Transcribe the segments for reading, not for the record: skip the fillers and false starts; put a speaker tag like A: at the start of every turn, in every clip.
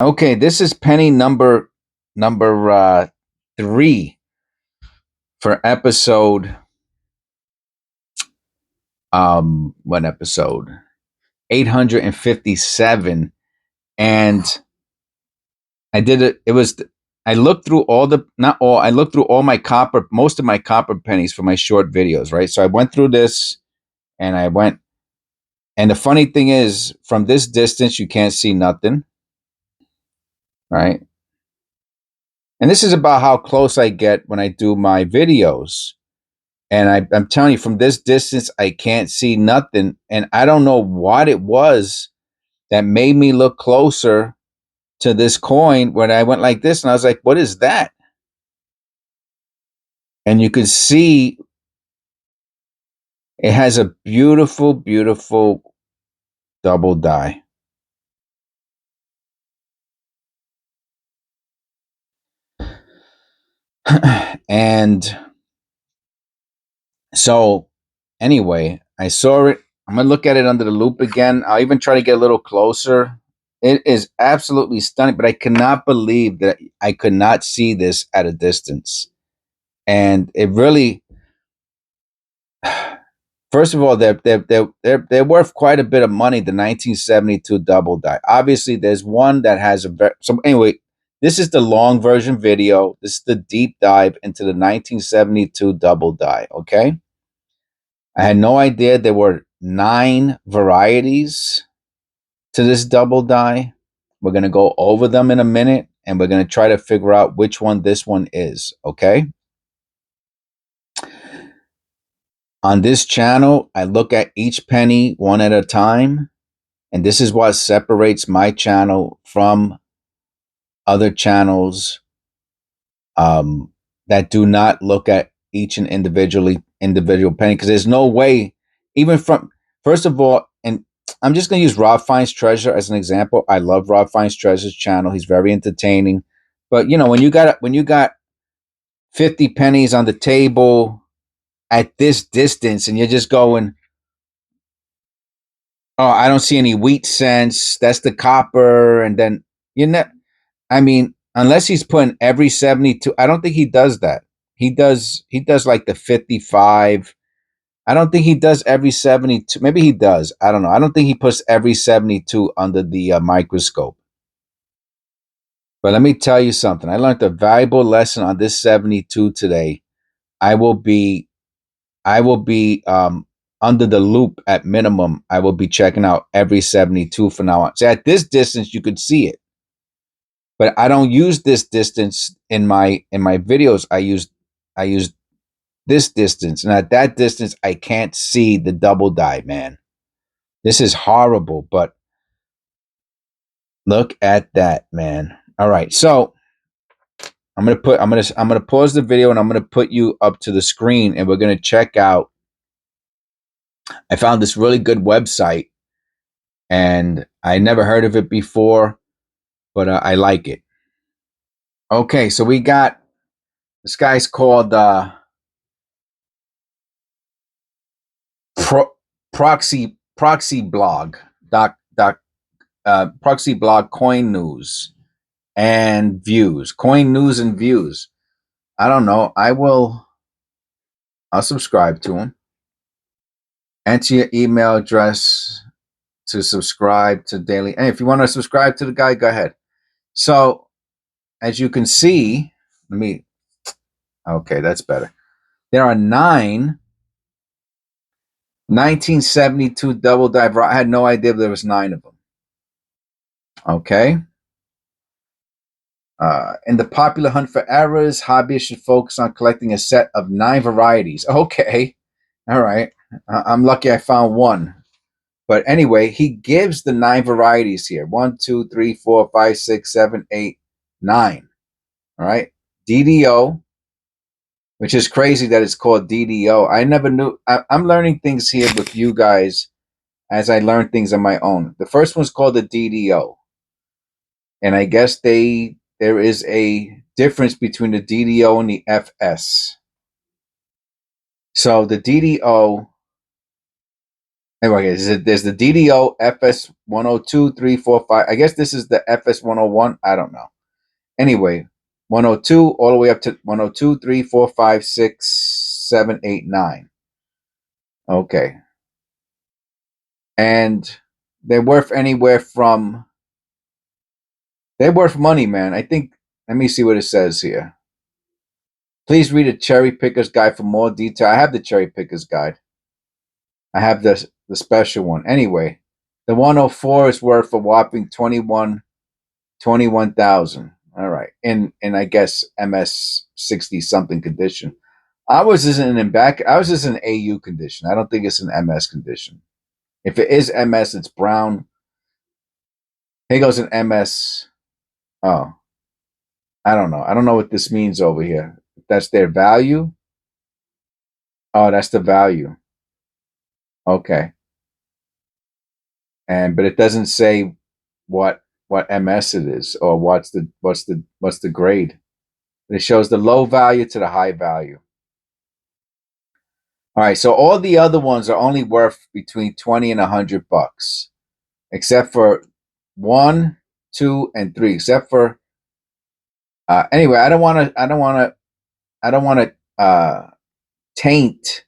A: Okay, this is penny number 3 for episode what episode? 857. And I did it. It was I looked through all the not all I looked through all my copper most of my copper pennies for my short videos, right? So I went through this and I went and the funny thing is from this distance you can't see nothing, right? And this is about how close I get when I do my videos. And I'm telling you, from this distance, I can't see nothing. And I don't know what it was that made me look closer to this coin when I went like this. And I was like, what is that? And you could see it has a beautiful, beautiful double die. And so, anyway, I saw it. I'm going to look at it under the loop again. I'll even try to get a little closer. It is absolutely stunning, but I cannot believe that I could not see this at a distance. And it really, first of all, they're worth quite a bit of money. The 1972 double die. Obviously, there's one that has a so anyway. This is the long version video. This is the deep dive into the 1972 double die. Okay, I had no idea there were 9 varieties to this double die. We're gonna go over them in a minute, and we're gonna try to figure out which one this one is. Okay. On this channel, I look at each penny one at a time, and this is what separates my channel from other channels that do not look at each and individual penny, because there's no way, even from first of all, and I'm just going to use Rob Finds Treasure as an example. I love Rob Finds Treasure's channel. He's very entertaining, but when you got 50 pennies on the table at this distance, and you're just going, oh, I don't see any wheat cents. That's the copper. And then, I mean, unless he's putting every 72, I don't think he does that. He does like the 55. I don't think he does every 72. Maybe he does. I don't know. I don't think he puts every 72 under the microscope. But let me tell you something. I learned a valuable lesson on this 72 today. I will be under the loop at minimum. I will be checking out every 72 from now on. So at this distance, you could see it, but I don't use this distance in my videos. I use this distance, and at that distance, I can't see the double die, man. This is horrible, but look at that, man. All right, so I'm gonna pause the video and I'm gonna put you up to the screen, and we're gonna check out. I found this really good website, and I never heard of it before, but I like it. Okay, so we got this guy's called proxy blog proxy blog coin news and views, coin news and views. I don't know. I'll subscribe to him. Enter your email address to subscribe to daily. And if you want to subscribe to the guy, go ahead. So as you can see, okay, that's better. There are 9 1972 double dive. I had no idea there was 9 of them. Okay. In the popular hunt for errors, hobbyists should focus on collecting a set of 9 varieties. Okay. All right. I'm lucky I found one. But anyway, he gives the 9 varieties here. 1, 2, 3, 4, 5, 6, 7, 8, 9. All right. DDO, which is crazy that it's called DDO. I never knew. I'm learning things here with you guys as I learn things on my own. The first one's called the DDO. And I guess there is a difference between the DDO and the FS. So the DDO Anyway, there's the DDO FS 102, 3, 4, 5. I guess this is the FS 101. I don't know. Anyway, 102 all the way up to 102, 3, 4, 5, 6, 7, 8, 9. Okay. And they're worth anywhere from, they're worth money, man. I think, let me see what it says here. Please read a cherry picker's guide for more detail. I have the cherry picker's guide. I have the special one. Anyway, the 104 is worth a whopping 21,000. All right. In I guess MS 60 something condition. I was just in AU condition. I don't think it's an MS condition. If it is MS, it's brown. Here goes an MS. Oh, I don't know. I don't know what this means over here. That's their value. Oh, that's the value. Okay. But it doesn't say what MS it is or what's the grade. It shows the low value to the high value. All right, so all the other ones are only worth between 20 and $100, except for 1, 2, and 3. Except for anyway, I don't want to taint.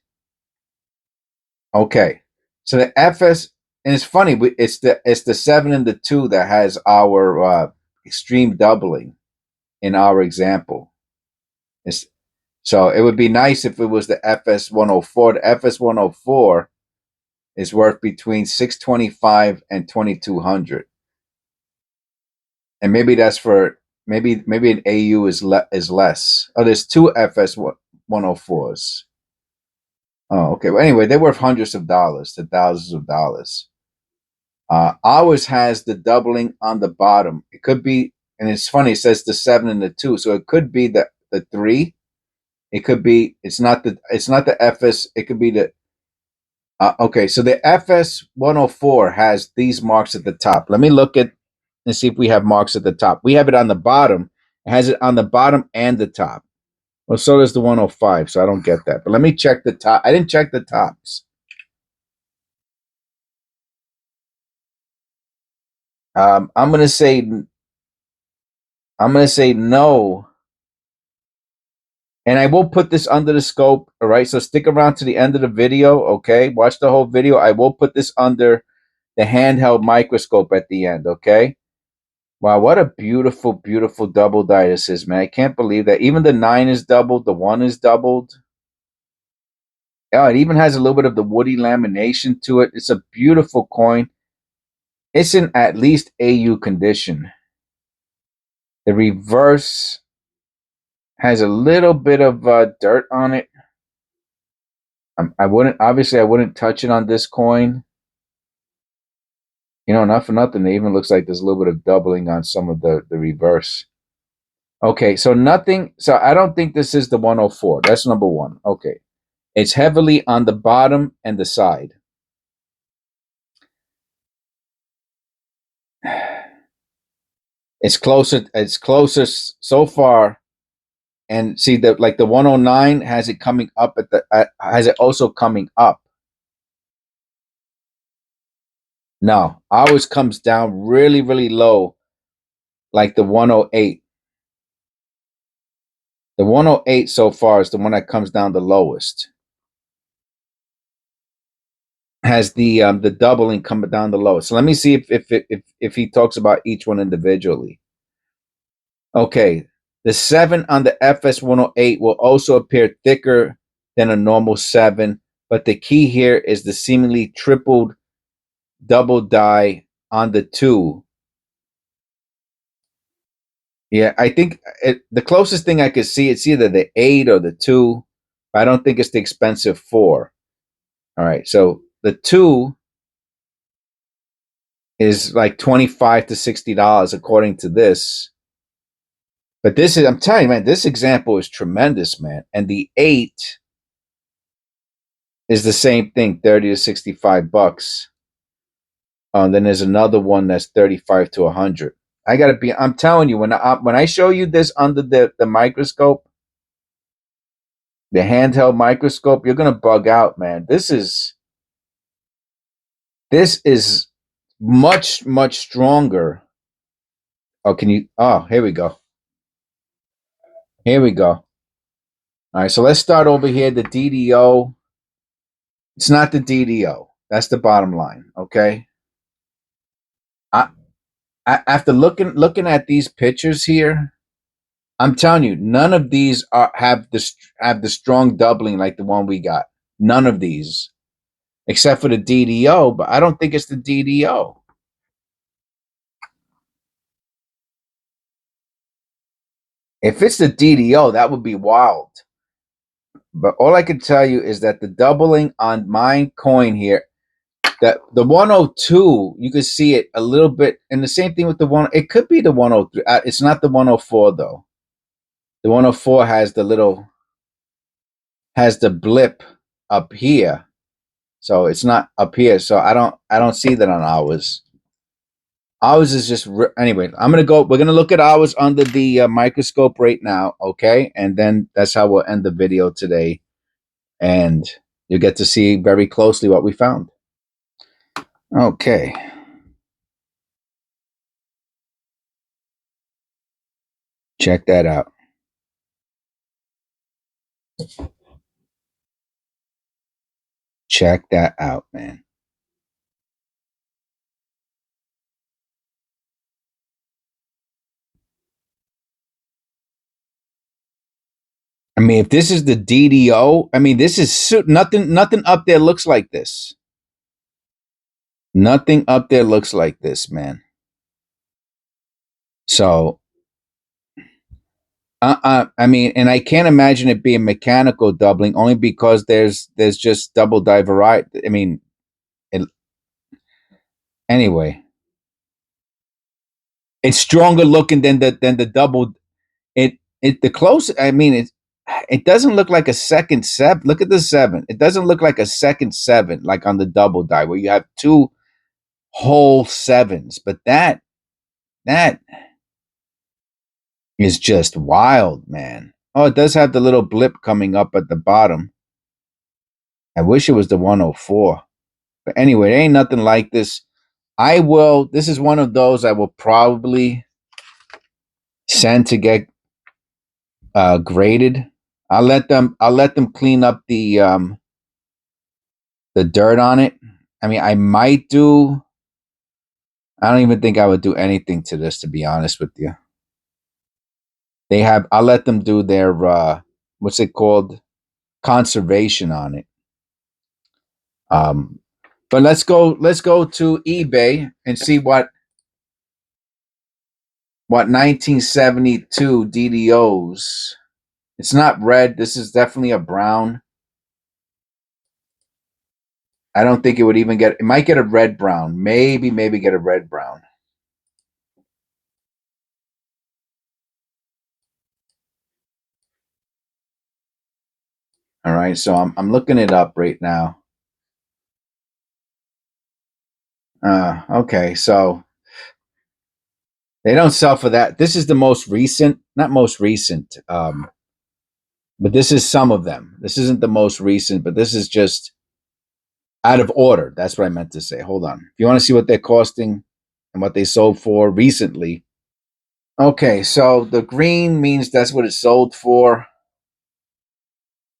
A: Okay, so the FS, and it's funny, it's the 7 and the 2 that has our extreme doubling in our example. It's, so it would be nice if it was the FS 104. The FS 104 is worth between 625 and 2200, and maybe that's for maybe an AU is less. Oh, there's two FS 104s. Oh, okay. Well, anyway, they're worth hundreds of dollars to thousands of dollars. Ours has the doubling on the bottom. It could be, and it's funny. It says the 7 and the 2, so it could be the 3. It could be. It's not the FS. It could be the. Okay, so the FS 104 has these marks at the top. Let me look at and see if we have marks at the top. We have it on the bottom. It has it on the bottom and the top. Well, so does the 105, so I don't get that. But let me check the top. I didn't check the tops. I'm gonna say no, and I will put this under the scope. All right, so stick around to the end of the video. Okay, watch the whole video. I will put this under the handheld microscope at the end. Okay. Wow, what a beautiful, beautiful double die this is, man. I can't believe that. Even the 9 is doubled, the 1 is doubled. Oh, it even has a little bit of the woody lamination to it. It's a beautiful coin. It's in at least AU condition. The reverse has a little bit of dirt on it. I wouldn't touch it on this coin. You know, not for nothing. It even looks like there's a little bit of doubling on some of the reverse. Okay, so nothing. So I don't think this is the 104. That's number one. Okay. It's heavily on the bottom and the side. It's closer so far. And see the 109 has it coming up has it also coming up. No, ours comes down really, really low, like the 108. The 108 so far is the one that comes down the lowest. Has the doubling coming down the lowest. So let me see if he talks about each one individually. Okay, the 7 on the FS 108 will also appear thicker than a normal 7, but the key here is the seemingly tripled double die on the 2. Yeah, I think the closest thing I could see, it's either the 8 or the 2, but I don't think it's the expensive 4. All right, so the 2 is like $25 to $60 according to this. But this is, I'm telling you, man, this example is tremendous, man. And the 8 is the same thing, 30 to 65 bucks. Then there's another one that's 35 to 100. I'm telling you, when I show you this under the microscope, the handheld microscope, you're gonna bug out, man. This is This is much, much stronger. Oh, can you? Oh, here we go. Here we go. All right, so let's start over here. The DDO. It's not the DDO. That's the bottom line. Okay. I, after looking at these pictures here, I'm telling you, none of these have the strong doubling like the one we got. None of these, except for the DDO. But I don't think it's the DDO. If it's the DDO, that would be wild. But all I can tell you is that the doubling on my coin here, that the 102, you can see it a little bit, and the same thing with the one. It could be the 103. It's not the 104 though. The 104 has the blip up here, so it's not up here. So I don't see that on ours. Ours is just anyway. We're gonna look at ours under the microscope right now, okay? And then that's how we'll end the video today, and you get to see very closely what we found. Okay. Check that out. Check that out, man. I mean, if this is the DDO, I mean, this is nothing. Nothing up there looks like this. Nothing up there looks like this, man. So, I mean, and I can't imagine it being mechanical doubling only because there's just double die variety. I mean, anyway, it's stronger looking than the double. The close. I mean, it doesn't look like a second seven. Look at the seven. It doesn't look like a second seven like on the double die where you have two whole sevens. But that is just wild, man. Oh, it does have the little blip coming up at the bottom. I wish it was the 104. But anyway, there ain't nothing like this. This is one of those I will probably send to get graded. I'll let them clean up the dirt on it. I mean, I don't even think I would do anything to this, to be honest with you. I'll let them do their what's it called? Conservation on it. But let's go to eBay and see what 1972 DDOs. It's not red. This is definitely a brown. I don't think it would even it might get a red brown. Maybe get a red brown. All right, so I'm looking it up right now. Okay, so they don't sell for that. This is the most recent, not most recent, but this is some of them. This isn't the most recent, but this is just out of order. That's what I meant to say. Hold on. If you want to see what they're costing and what they sold for recently. Okay, so the green means that's what it sold for.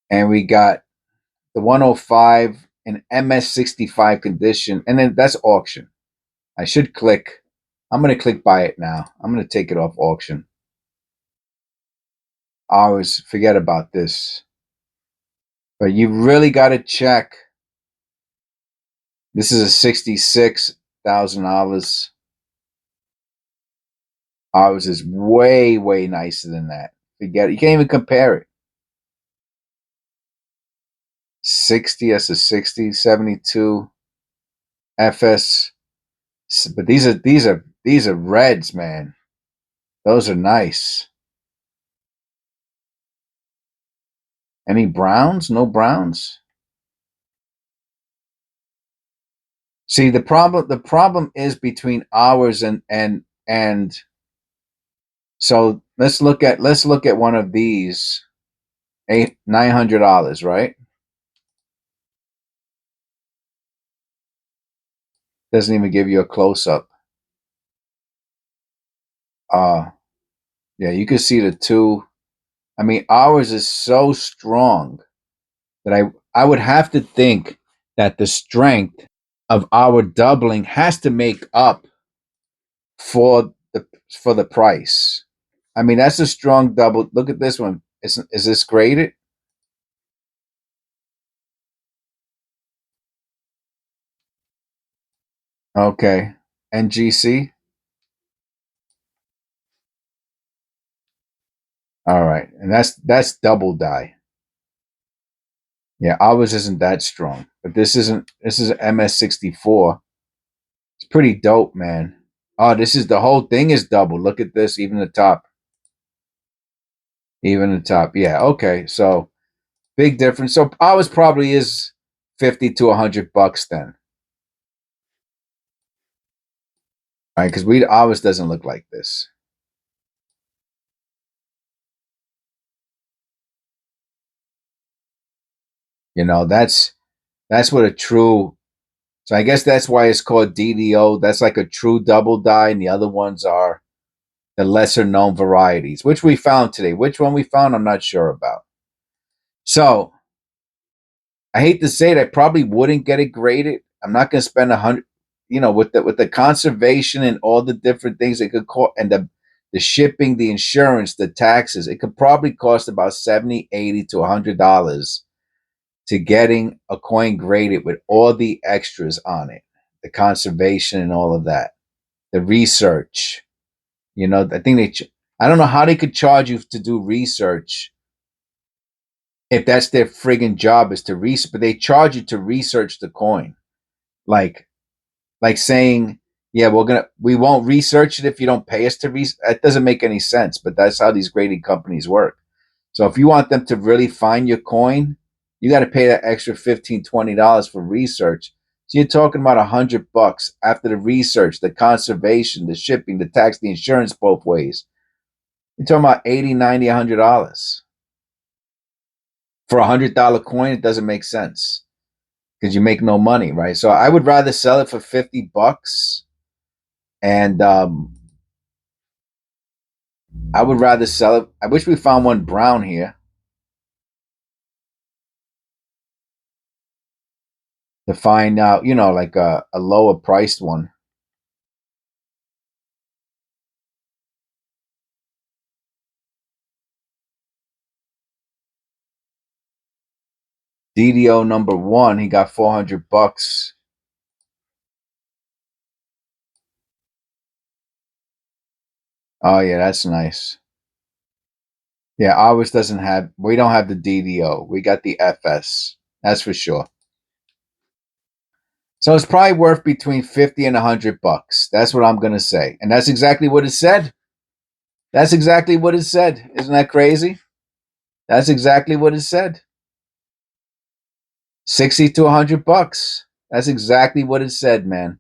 A: And we got the 105 in MS65 condition. And then that's auction. I should click. I'm going to click buy it now. I'm going to take it off auction. I always forget about this. But you really got to check. This is a $66,000. Ours is way, way nicer than that. Forget it. You can't even compare it. 60, that's a 60, 72 FS. But these are reds, man. Those are nice. Any browns? No browns. See, the problem is between ours and so let's look at one of these. $900, right? Doesn't even give you a close up. Yeah, you can see the two. I mean, ours is so strong that I would have to think that the strength of our doubling has to make up for the price. I mean, that's a strong double. Look at this one. Is this graded? Okay. NGC. All right, and that's double die. Yeah, ours isn't that strong, but this isn't. This is MS64. It's pretty dope, man. Oh, this is the whole thing is double. Look at this, even the top. Even the top. Yeah, okay. So big difference. So ours probably is 50 to $100 then. Right? Because we ours doesn't look like this. You know, that's what a true so I guess that's why it's called DDO. That's like a true double die, and the other ones are the lesser known varieties, which we found today. Which one we found, I'm not sure about. So I hate to say it, I probably wouldn't get it graded. I'm not going to spend 100, with the conservation and all the different things it could cost, and the shipping, the insurance, the taxes. It could probably cost about 70, 80 to $100 to getting a coin graded with all the extras on it, the conservation and all of that, the research. I think I don't know how they could charge you to do research if that's their friggin' job is to research, but they charge you to research the coin. Like, like saying, yeah, we won't research it if you don't pay us to research. That doesn't make any sense, but that's how these grading companies work. So if you want them to really find your coin, you got to pay that extra $15-$20 for research. So you're talking about $100 after the research, the conservation, the shipping, the tax, the insurance both ways. You're talking about 80, 90, $100 for $100 coin. It doesn't make sense because you make no money, right? So I would rather sell it for $50, and I would rather sell it. I wish we found one brown here to find out, like a lower priced one. DDO number one, he got $400. Oh yeah, that's nice. Yeah, ours doesn't have. We don't have the DDO. We got the FS. That's for sure. So it's probably worth between 50 and $100. That's what I'm gonna say, and that's exactly what it said. That's exactly what it said. Isn't that crazy? That's exactly what it said. 60 to $100. That's exactly what it said, man.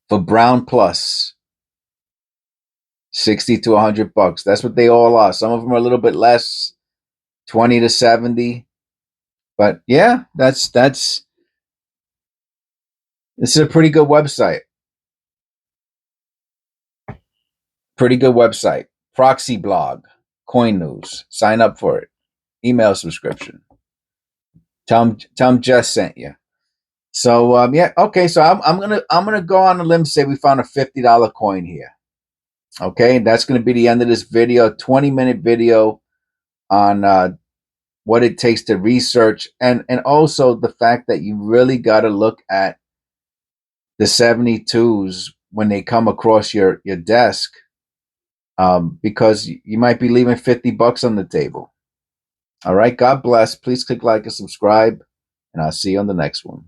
A: For Brown Plus, 60 to $100. That's what they all are. Some of them are a little bit less, 20 to 70. But yeah, this is a pretty good website. Pretty good website. Proxy blog, coin news. Sign up for it. Email subscription. Tell them Jess sent you. So yeah, okay. So I'm gonna go on a limb and say we found a $50 coin here. Okay, that's gonna be the end of this video. 20-minute video on what it takes to research, and also the fact that you really got to look at the 72s when they come across your desk, because you might be leaving $50 on the table. All right, God bless. Please click like and subscribe, and I'll see you on the next one.